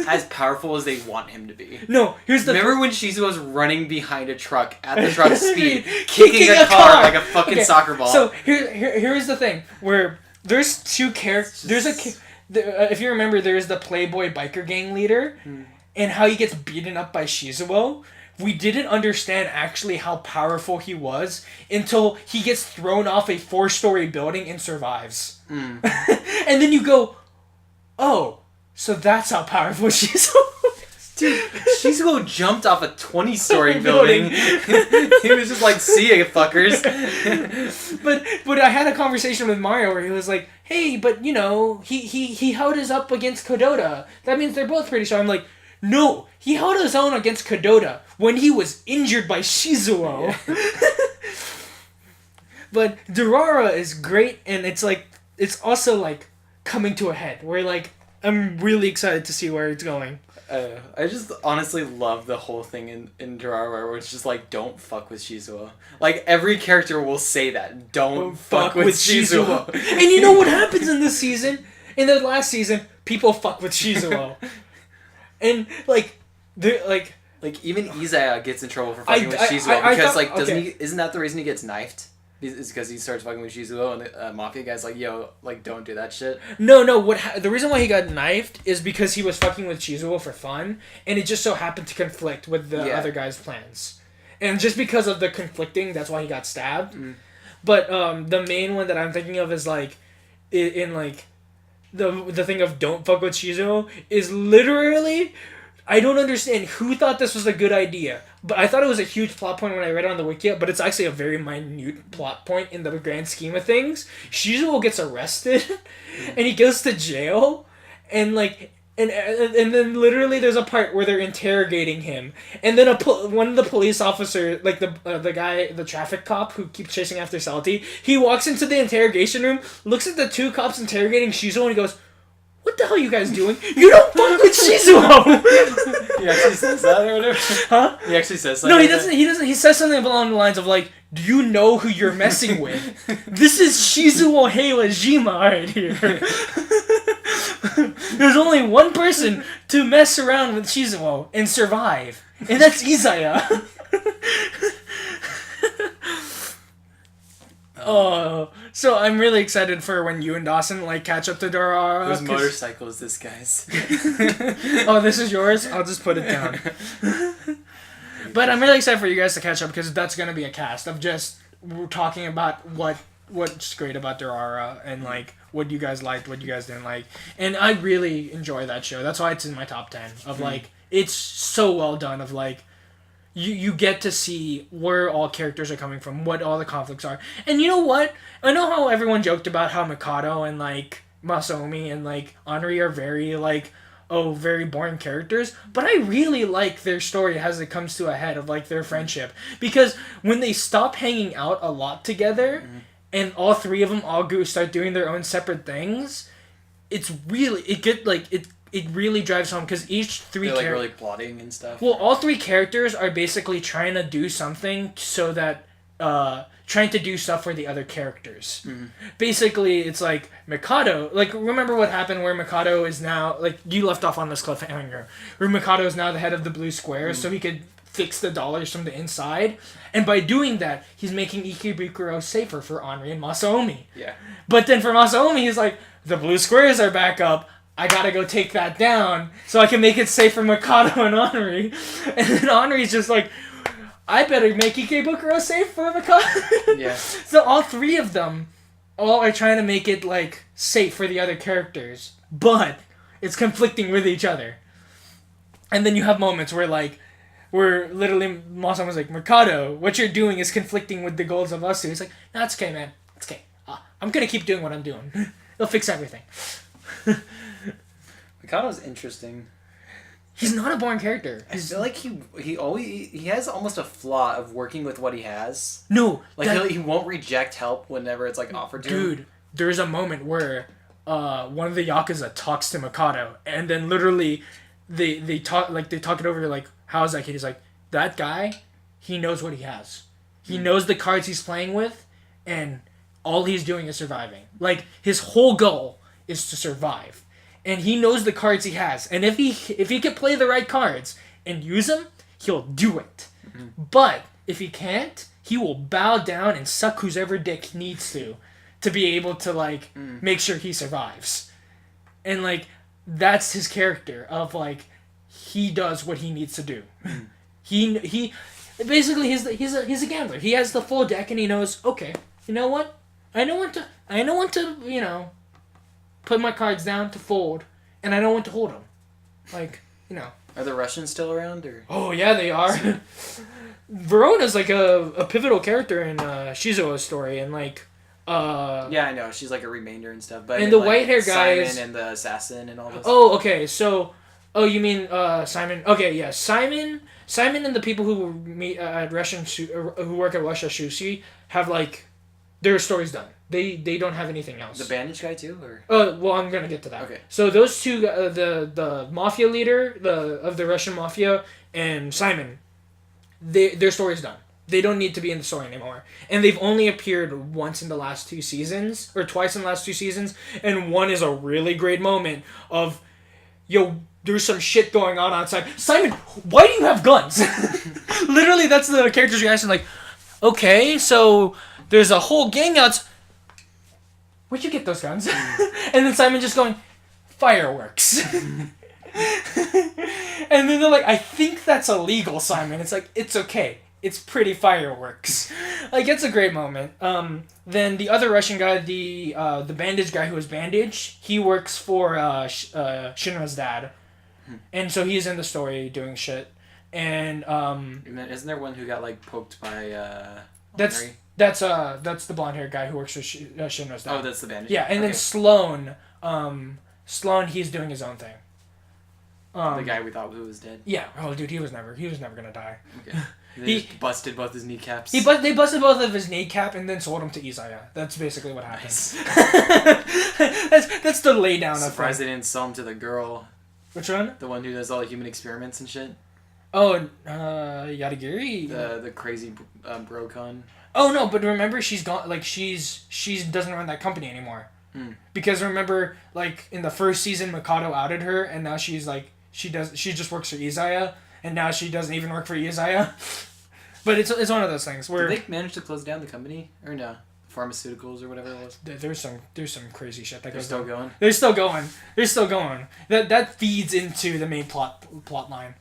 as powerful as they want him to be. No, here's the... Remember when Shizuo's running behind a truck at the truck speed, kicking a car like a fucking soccer ball? So, here's the thing, where There's two characters. If you remember, there's the Playboy biker gang leader, and how he gets beaten up by Shizuo. We didn't understand actually how powerful he was until he gets thrown off a 4-story building and survives. And then you go, oh, so that's how powerful Shizuo is. Dude, Shizuo jumped off a 20-story building. He was just like, see ya, fuckers. But I had a conversation with Mario where he was like, hey, but you know, he held his up against Kodota. That means they're both pretty strong. I'm like, no, he held his own against Kodota when he was injured by Shizuo. Yeah. But Durarara is great, and it's like, it's also like coming to a head where like I'm really excited to see where it's going. I just honestly love the whole thing in Durarara where it's just like, don't fuck with Shizuo. Like, every character will say that. Don't fuck with Shizuo. And you know what happens in this season? In the last season, people fuck with Shizuo. And, like, they're like... Like, even Izaya gets in trouble for fucking with Shizuo because, isn't that the reason he gets knifed? It's because he starts fucking with Shizuo, and the Mafia guy's like, yo, like, don't do that shit. No, the reason why he got knifed is because he was fucking with Shizuo for fun, and it just so happened to conflict with the other guy's plans. And just because of the conflicting, that's why he got stabbed. But the main one that I'm thinking of is, like, in like, the thing of don't fuck with Shizuo is literally... I don't understand who thought this was a good idea, but I thought it was a huge plot point when I read it on the wiki, but it's actually a very minute plot point in the grand scheme of things. Shizuo gets arrested, and he goes to jail, and like, and then literally there's a part where they're interrogating him, and then one of the police officers, like the guy, the traffic cop who keeps chasing after Salty, he walks into the interrogation room, looks at the two cops interrogating Shizuo, and he goes, what the hell are you guys doing? You don't fuck with Shizuo! He actually says that or whatever? Huh? He actually says something. No, he doesn't. He doesn't. He says something along the lines of like, do you know who you're messing with? This is Shizuo Heiwajima right here. There's only one person to mess around with Shizuo and survive, and that's Izaya. Oh, so I'm really excited for when you and Dawson like catch up to Durarara. Whose motorcycle is this guy's? Oh, this is yours? I'll just put it down. But I'm really excited for you guys to catch up because that's gonna be a cast of just talking about what's great about Durarara and like what you guys liked, what you guys didn't like, and I really enjoy that show. That's why it's in my top 10 of like it's so well done of like. You get to see where all characters are coming from, what all the conflicts are. And you know what? I know how everyone joked about how Mikado and, like, Masaomi and, like, Henri are very, like, very boring characters. But I really like their story as it comes to a head of, like, their friendship. Because when they stop hanging out a lot together, and all three of them all start doing their own separate things, it's really... It really drives home because each three characters... They're like really plotting and stuff. Well, all three characters are basically trying to do something so that... trying to do stuff for the other characters. Basically, it's like Mikado... Like, remember what happened where Mikado is now... Like, you left off on this cliffhanger. Where Mikado is now the head of the Blue Square so he could fix the dollars from the inside. And by doing that, he's making Ikebukuro safer for Henri and Masaomi. Yeah. But then for Masaomi, he's like, the Blue Squares are back up. I gotta go take that down so I can make it safe for Mikado and Henri. And then Henri's just like, I better make Ikebukuro safe for Mikado. Yeah. So all three of them all are trying to make it, like, safe for the other characters. But it's conflicting with each other. And then you have moments where, like, where literally Masaomi's like, Mikado, what you're doing is conflicting with the goals of us two. He's like, no, it's okay, man. It's okay. I'm gonna keep doing what I'm doing. It'll fix everything. Mikado's interesting. He's not a boring character. I feel like he has almost a flaw of working with what he has. No, like he won't reject help wnever it's like offered to him. Dude, there's a moment where one of the Yakuza talks to Mikado, and then literally they talk it over like, how's that kid? He's like, that guy, he knows what he has. He knows the cards he's playing with, and all he's doing is surviving. Like, his whole goal is to survive. And he knows the cards he has. And if he can play the right cards and use them, he'll do it. But if he can't, he will bow down and suck whoever dick he needs to to be able to like make sure he survives, and like that's his character of like he does what he needs to do. He basically he's a gambler. He has the full deck and he knows, okay, you know what? I know when to you know put my cards down to fold, and I know when to hold them. Like, you know. Are the Russians still around or? Oh yeah, they are. Verona's like a pivotal character in Shizuo's story, and like yeah, I know. She's like a remainder and stuff. But and the white hair guy Simon is and the assassin and all this. Oh, okay. So, you mean Simon? Okay, yeah, Simon and the people who meet at who work at Russia Sushi have like their stories done. They don't have anything else. The bandage guy too, or? Well, I'm gonna get to that. Okay. So those two, the mafia leader, of the Russian mafia, and Simon, their story's done. They don't need to be in the story anymore, and they've only appeared once in the last 2 seasons, or twice in the last 2 seasons, and one is a really great moment of, yo, there's some shit going on outside. Simon, why do you have guns? Literally, that's the character's reaction. Like, okay, so there's a whole gang outside. Where'd you get those guns? And then Simon just going, fireworks. And then they're like, I think that's illegal, Simon. It's like, it's okay. It's pretty fireworks. Like, it's a great moment. Then the other Russian guy, the bandage guy who was Bandage, he works for Shinra's dad. And so he's in the story doing shit. And isn't there one who got like poked by Henry? That's the blonde haired guy who works for Shinra's dad. Oh, that's the bandage. Yeah, and then Sloan, he's doing his own thing. The guy we thought who was dead. Yeah. Oh, dude, he was never gonna die. Okay. They just busted both his kneecaps. They busted both of his kneecap and then sold him to Izaya. That's basically what happened. Nice. that's the laydown of him. Surprised they didn't sell him to the girl. Which one? The one who does all the human experiments and shit. Oh, Yadagiri. The crazy brocon. Oh no, but remember she's gone. Like she doesn't run that company anymore. Because remember, like in the first season, Mikado outed her, and now she's like she just works for Izaya, and now she doesn't even work for Izaya. But it's one of those things where did they manage to close down the company or no? Pharmaceuticals or whatever it was. There's some crazy shit that goes. They're still going. They're still going. That feeds into the main plot line.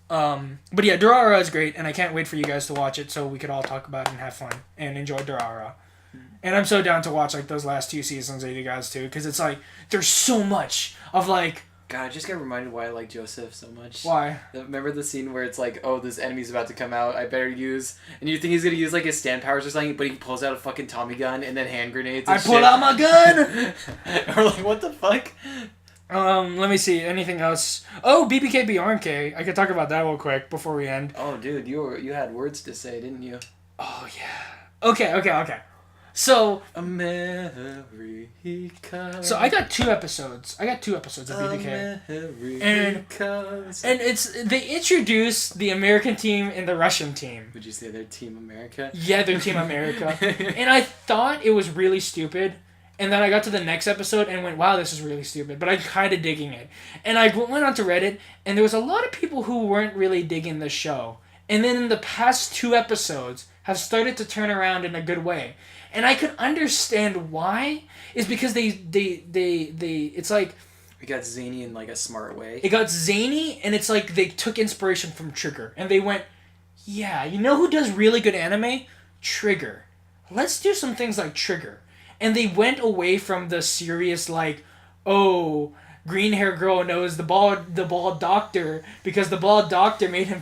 But yeah, Durarara is great, and I can't wait for you guys to watch it so we could all talk about it and have fun and enjoy Durarara. And I'm so down to watch like those last 2 seasons of you guys too, because it's like there's so much of like. God, I just got reminded why I like Joseph so much. Why? Remember the scene where it's like, oh, this enemy's about to come out, I better use... And you think he's gonna use, like, his stand powers or something, but he pulls out a fucking Tommy gun and then hand grenades and pull out my gun! Or like, what the fuck? Let me see. Anything else? Oh, BBK BRNK. I could talk about that real quick before we end. Oh, dude, you had words to say, didn't you? Oh, yeah. Okay. So America. So I got 2 episodes. of BBK. And they introduced the American team and the Russian team. Would you say they're Team America? Yeah, they're Team America. And I thought it was really stupid. And then I got to the next episode and went, wow, this is really stupid. But I'm kind of digging it. And I went onto Reddit, and there was a lot of people who weren't really digging the show. And then in the past 2 episodes have started to turn around in a good way. And I could understand why. Is because they it's like... It got zany in like a smart way. It got zany, and it's like they took inspiration from Trigger. And they went, yeah, you know who does really good anime? Trigger. Let's do some things like Trigger. And they went away from the serious, like, oh, green hair girl knows the bald doctor because the bald doctor made her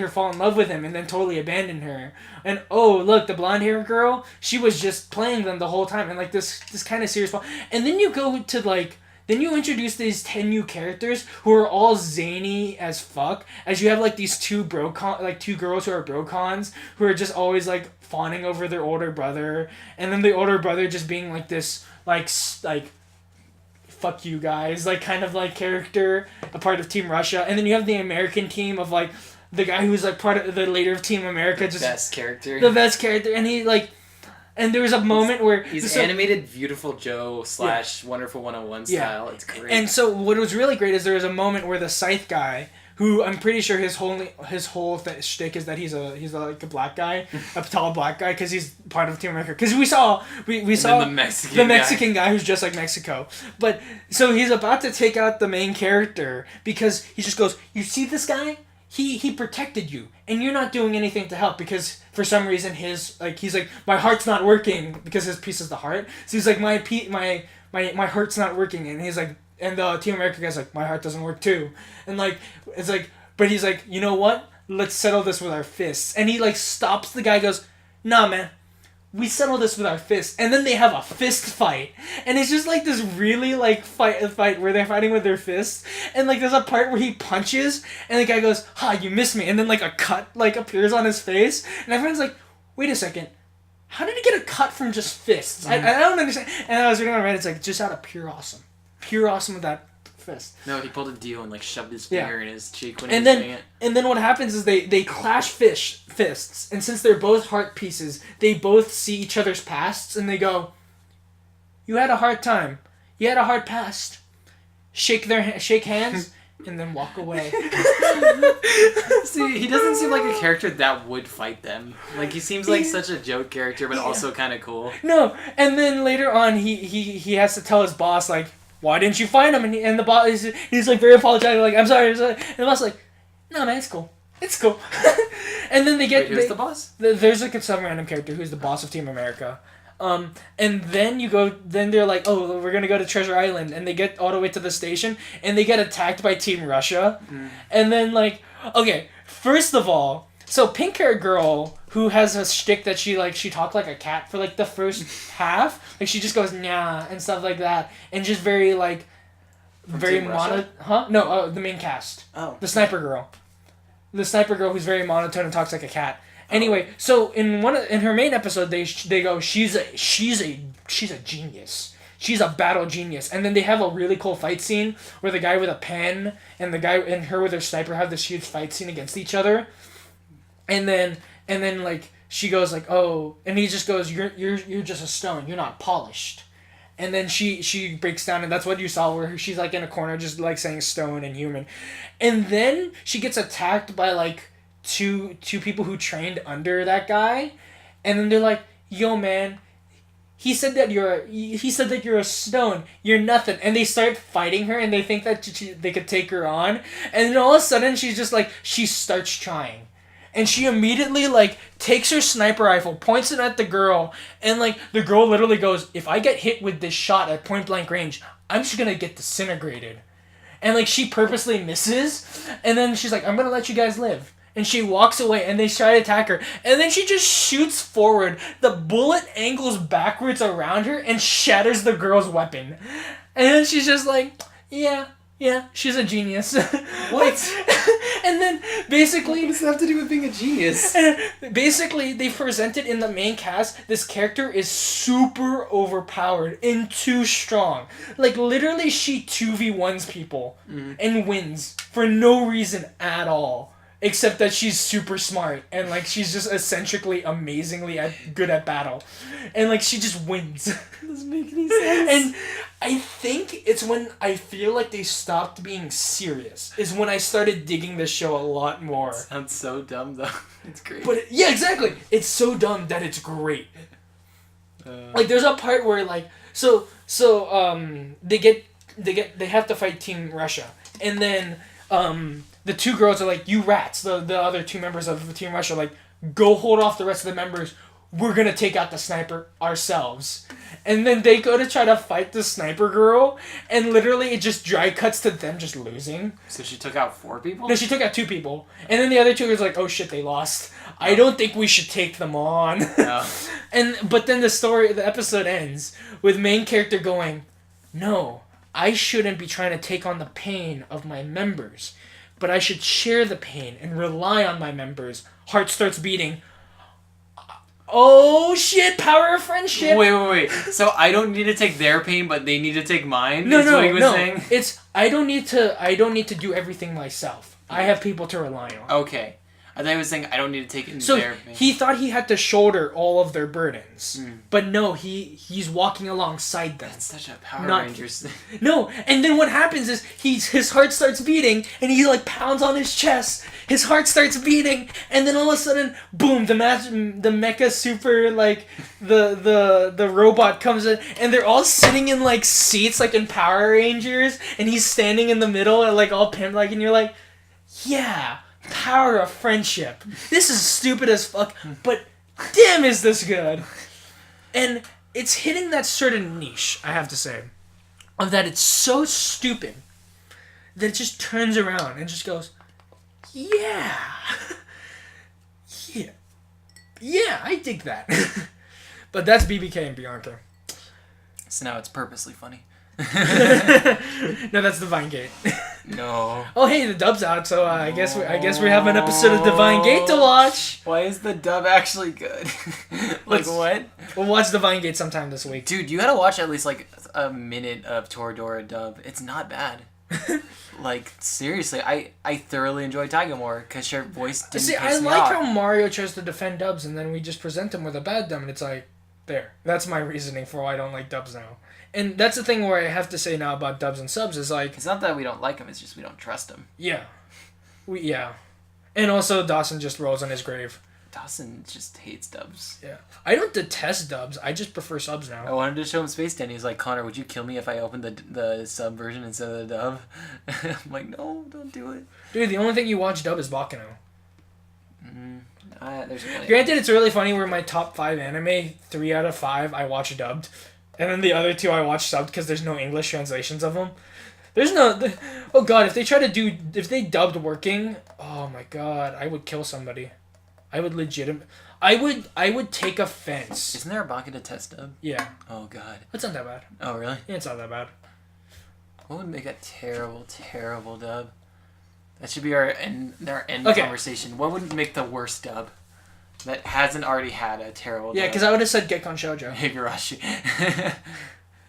fall in love with him and then totally abandoned her. And oh, look, the blonde hair girl, she was just playing them the whole time, and like this kind of serious. And then you go to like. Then you introduce these 10 new characters who are all zany as fuck. As you have like these 2 girls who are brocons who are just always like fawning over their older brother, and then the older brother just being like this like fuck you guys like kind of like character, a part of Team Russia. And then you have the American team of like the guy who's like part of the leader of Team America, the best character, and he like. And there was a moment where... He's animated Beautiful Joe / Wonderful 101 style. It's great. And so what was really great is there was a moment where the Scythe guy, who I'm pretty sure his whole shtick is that he's like a black guy, a tall black guy, because he's part of Team America. Because we saw the Mexican guy who's just like Mexico. But so he's about to take out the main character because he just goes, "You see this guy? He protected you, and you're not doing anything to help because for some reason he's like my heart's not working because his piece is the heart. So he's like my heart's not working, and he's like." And the Team America guy's like, my heart doesn't work too. And like, it's like, but he's like, you know what? Let's settle this with our fists. And he like stops the guy, goes, nah, man, we settle this with our fists. And then they have a fist fight. And it's just like this really like fight where they're fighting with their fists. And like there's a part where he punches and the guy goes, ha, you missed me. And then like a cut like appears on his face. And everyone's like, wait a second. How did he get a cut from just fists? I don't understand. And I was reading on Reddit, it's like just out of pure awesome. Pure awesome with that fist. No, he pulled a deal and like shoved his finger in his cheek when he was doing it. And then what happens is they clash fists, and since they're both heart pieces, they both see each other's pasts, and they go, "You had a hard time. You had a hard past." Shake hands, and then walk away. See, he doesn't seem like a character that would fight them. Like he seems like such a joke character, but also kind of cool. No, and then later on, he has to tell his boss like, why didn't you find him? And the boss, he's like very apologetic, like, I'm sorry. And the boss like, no, man, it's cool. It's cool. And then they get... Wait, who's the boss? There's like some random character who's the boss of Team America. And then they're like, oh, we're going to go to Treasure Island. And they get all the way to the station, and they get attacked by Team Russia. Mm. And then like, okay, first of all, so pink hair girl who has a shtick that she talked like a cat for like the first half, like she just goes nah and stuff like that, and just very like very mono. Huh? No, the main cast. Oh. The sniper girl who's very monotone and talks like a cat. Anyway, so in her main episode they go she's a genius. She's a battle genius. And then they have a really cool fight scene where the guy with a pen and the guy and her with her sniper have this huge fight scene against each other. And then like she goes like, oh, and he just goes, you're just a stone, you're not polished. And then she breaks down, and that's what you saw where she's like in a corner just like saying stone and human. And then she gets attacked by like two people who trained under that guy, and then they're like, yo man, he said that you're a stone, you're nothing. And they start fighting her, and they think that they could take her on, and then all of a sudden she's just like, she starts trying. And she immediately, like, takes her sniper rifle, points it at the girl, and, like, the girl literally goes, if I get hit with this shot at point-blank range, I'm just gonna get disintegrated. And, like, she purposely misses, and then she's like, I'm gonna let you guys live. And she walks away, and they try to attack her, and then she just shoots forward. The bullet angles backwards around her and shatters the girl's weapon. And then she's just like, yeah, she's a genius. What? And then basically... What does that have to do with being a genius? Basically, they presented in the main cast, this character is super overpowered and too strong. Like, literally, she 2v1s people and wins for no reason at all. Except that she's super smart and, like, she's just eccentrically, amazingly good at battle. And, like, she just wins. Doesn't make any sense. And I think it's when I feel like they stopped being serious is when I started digging this show a lot more. Sounds so dumb, though. It's great. But, yeah, exactly. It's so dumb that it's great. Like, there's a part where, like, they have to fight Team Russia. And then, the two girls are like, you rats, the other two members of Team Russia are like, go hold off the rest of the members. We're going to take out the sniper ourselves. And then they go to try to fight the sniper girl, and literally it just dry cuts to them just losing. So she took out 4 people? No, she took out 2 people. And then the other 2 girls are like, oh shit, they lost. I don't think we should take them on. No. But then the episode ends with main character going, no, I shouldn't be trying to take on the pain of my members. But I should share the pain and rely on my members. Heart starts beating. Oh shit! Power of friendship. Wait. So I don't need to take their pain, but they need to take mine. No. Saying? It's I don't need to do everything myself. I have people to rely on. Okay. I thought he was saying I don't need to take it in So their... he thought he had to shoulder all of their burdens, but no, he's walking alongside them. That's such a Power Not- Rangers thing. No, and then what happens is his heart starts beating, and he like pounds on his chest. His heart starts beating, and then all of a sudden, boom! The mecha super like the robot comes in, and they're all sitting in like seats like in Power Rangers, and he's standing in the middle and like all pimp like, and you're like, yeah, power of friendship. This is stupid as fuck, but damn, is this good? And it's hitting that certain niche, I have to say, of that it's so stupid that it just turns around and just goes, yeah, yeah, I dig that. But that's BBK and BRNK. So now it's purposely funny. No, that's Divine Gate. No. Oh, hey, the dub's out, so I guess we have an episode of Divine Gate to watch. Why is the dub actually good? Like, what? We'll watch Divine Gate sometime this week. Dude, you gotta watch at least like a minute of Toradora dub. It's not bad. Like, seriously, I thoroughly enjoy Tigamore because her voice didn't See, I piss me like off. how Mario tries to defend dubs, and then we just present him with a bad dub, and it's like, there. That's my reasoning for why I don't like dubs now. And that's the thing where I have to say now about dubs and subs is like... It's not that we don't like them, it's just we don't trust them. Yeah. Yeah. And also, Dawson just rolls on his grave. Dawson just hates dubs. Yeah. I don't detest dubs, I just prefer subs now. I wanted to show him Space Dandy. He's like, Connor, would you kill me if I opened the sub version instead of the dub? I'm like, no, don't do it. Dude, the only thing you watch dub is Baccano. There's really... Granted, it's really funny where my top 5 anime, 3 out of 5 I watch dubbed. And then the other 2 I watch subbed because there's no English translations of them. There's no... Oh god, if they dubbed working, oh my god, I would kill somebody. I would I would take offense. Isn't there a Baka to test dub? Yeah. Oh god. It's not that bad. Oh really? Yeah, it's not that bad. What would make a terrible, terrible dub? That should be our end Okay. conversation. What would make the worst dub that hasn't already had a terrible Yeah, dub? because I would have said Gekon Shoujo. Higurashi.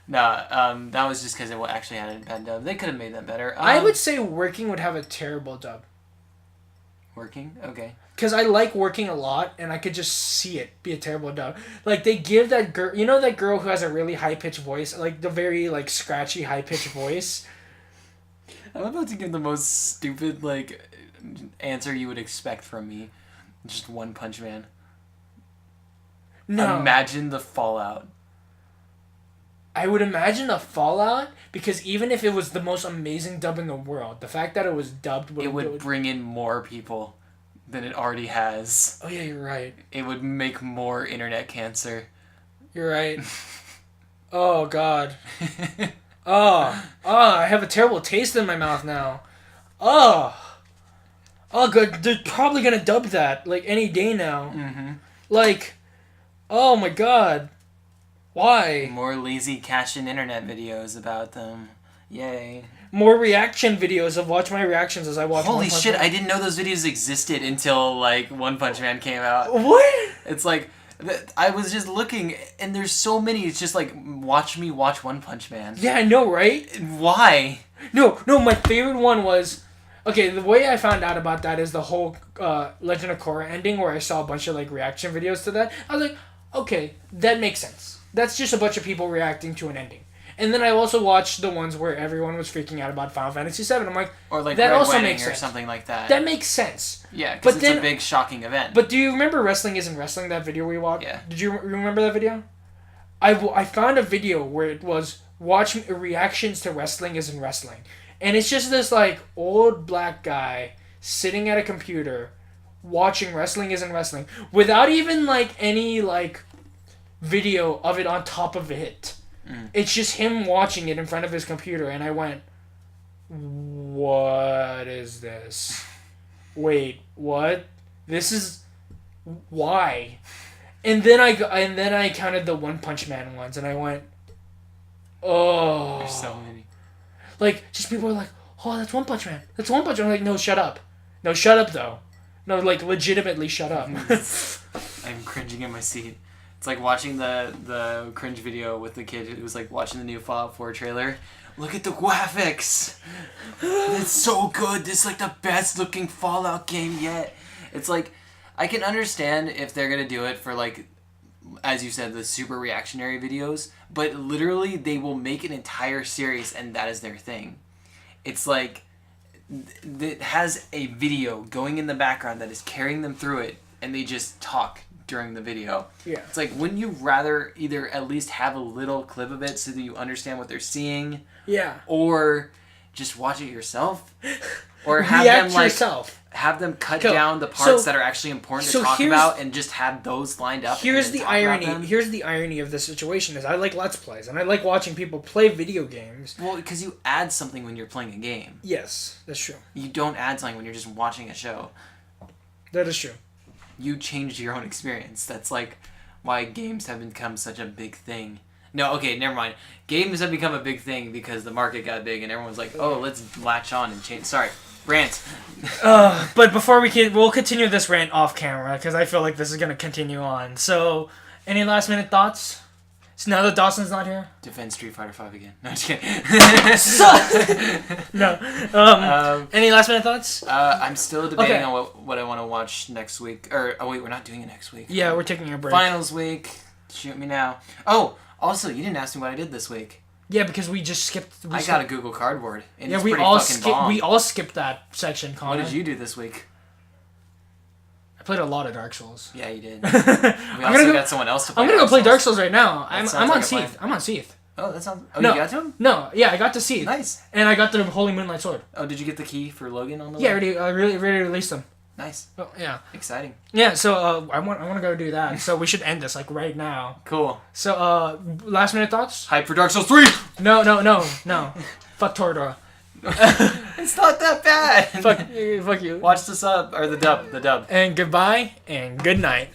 No, that was just because it actually had a bad dub. They could have made that better. I would say Working would have a terrible dub. Working? Okay. Because I like Working a lot, and I could just see it be a terrible dub. Like, they give that girl... You know that girl who has a really high-pitched voice? Like, the very, like, scratchy, high-pitched voice? I'm about to give the most stupid, like, answer you would expect from me. Just One Punch Man. No. Imagine the fallout. I would imagine the fallout, because even if it was the most amazing dub in the world, the fact that it was dubbed... It would bring in more people than it already has. Oh, yeah, you're right. It would make more internet cancer. You're right. Oh, God. I have a terrible taste in my mouth now. Oh, good. They're probably gonna dub that, like, any day now. Mm-hmm. Like, oh my god. Why? More lazy cash-in internet videos about them. Yay. More reaction videos of watch my reactions as I watch Holy One Punch shit, Man. I didn't know those videos existed until, like, One Punch Man came out. What? It's like, I was just looking, and there's so many, it's just like, watch me watch One Punch Man. Yeah, I know, right? Why? No, my favorite one was... Okay, the way I found out about that is the whole Legend of Korra ending, where I saw a bunch of, like, reaction videos to that. I was like, okay, that makes sense. That's just a bunch of people reacting to an ending. And then I also watched the ones where everyone was freaking out about Final Fantasy VII. I'm like, Or like that Red also Wedding makes or sense. something like that. That makes sense. Yeah, because But it's then- a big shocking event. But do you remember Wrestling Isn't Wrestling, that video we watched? Yeah. Did you remember that video? I found a video where it was reactions to Wrestling Isn't Wrestling. And it's just this, like, old black guy sitting at a computer watching Wrestling Isn't Wrestling without even, like, any, like, video of it on top of it. It's just him watching it in front of his computer, and I went, what is this? Wait, what? This is... Why? And then I counted the One Punch Man ones, and I went, oh. There's so many. Like, just people are like, oh, that's One Punch Man. That's One Punch Man. I'm like, no, shut up. No, shut up, though. No, like, legitimately shut up. I'm cringing in my seat. It's like watching the cringe video with the kid who was like watching the new Fallout 4 trailer. Look at the graphics! It's so good! This is like the best looking Fallout game yet. It's like, I can understand if they're gonna do it for like, as you said, the super reactionary videos, but literally they will make an entire series and that is their thing. It's like, it has a video going in the background that is carrying them through it, and they just talk during the video. Yeah. It's like, wouldn't you rather either at least have a little clip of it so that you understand what they're seeing? Yeah. Or just watch it yourself? Or have React them like yourself. have them cut Cool. down the parts So- that are actually important so to talk here's- about and just have those lined up. Here's and the then talk about irony. them? Here's the irony of the situation is I like Let's Plays and I like watching people play video games. Well, because you add something when you're playing a game. Yes, that's true. You don't add something when you're just watching a show. That is true. You change your own experience. That's like why games have become such a big thing. No, okay, never mind. Games have become a big thing because the market got big and everyone's like, oh, let's latch on and change. Sorry, rant. But before we'll continue this rant off camera because I feel like this is gonna continue on. So, any last minute thoughts? So now that Dawson's not here. Defend Street Fighter 5 again. No, just kidding. No. Any last minute thoughts? I'm still debating Okay. on what I want to watch next week. Or, oh wait, we're not doing it next week. Yeah, we're taking a break. Finals week. Shoot me now. Oh, also, you didn't ask me what I did this week. Yeah, because we just skipped. I got a Google Cardboard. And Yeah, it's we pretty all fucking bomb. we all skipped that section. Connor. What did you do this week? I played a lot of Dark Souls. Yeah, you did. I'm We also got someone else to play. gonna go play Dark Souls right now. That I'm sounds on like a plan. Seath. I'm on Seath. Oh, that sounds. Oh, No. you got to him? No, yeah, I got to Seath. Nice. And I got the Holy Moonlight Sword. Oh, did you get the key for Logan on the Yeah, way? I already released them. Nice. Oh, yeah. Exciting. Yeah, so I want to go do that. So we should end this like right now. Cool. So last minute thoughts? Hype for Dark Souls 3! No. Fuck Toradora. It's not that bad! Fuck you. Watch the sub, or the dub. And goodbye and good night.